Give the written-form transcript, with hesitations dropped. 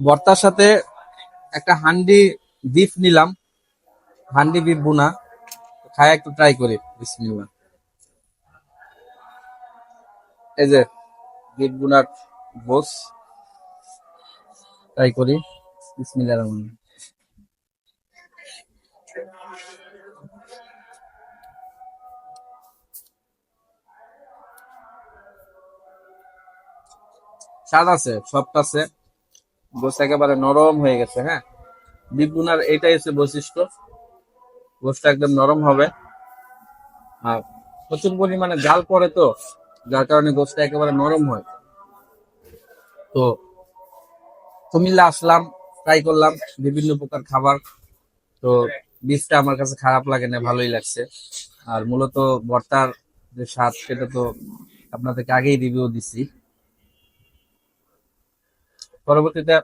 ভর্তার সাথে একটা হান্ডি বিফ নিলাম, হান্ডি বিফ বুনা। খায় একটু ট্রাই করি, বিসমিল্লাহ। এই যে বিফ বুনার বোস, ট্রাই করি। বিসমিল্লাহ রহমান রহিম। স্বাদ আছে, সফট আছে, গোস একেবারে নরম হয়ে গেছে। হ্যাঁ, বিফ বুনার এটাই হচ্ছে বৈশিষ্ট্য, গোসটা একদম নরম হবে। আর প্রচুর পরিমাণে জাল পড়ে তো, যার কারণে গোসটা একেবারে নরম হয়। তো কুমিল্লা আসলাম, ট্রাই করলাম বিভিন্ন প্রকার খাবার। তো বীজটা আমার কাছে খারাপ লাগে না, ভালোই লাগছে। আর মূলত ভর্তার যে স্বাদ, সেটা তো আপনাদেরকে আগেই রিভিউ দিছি। পরবর্তীতে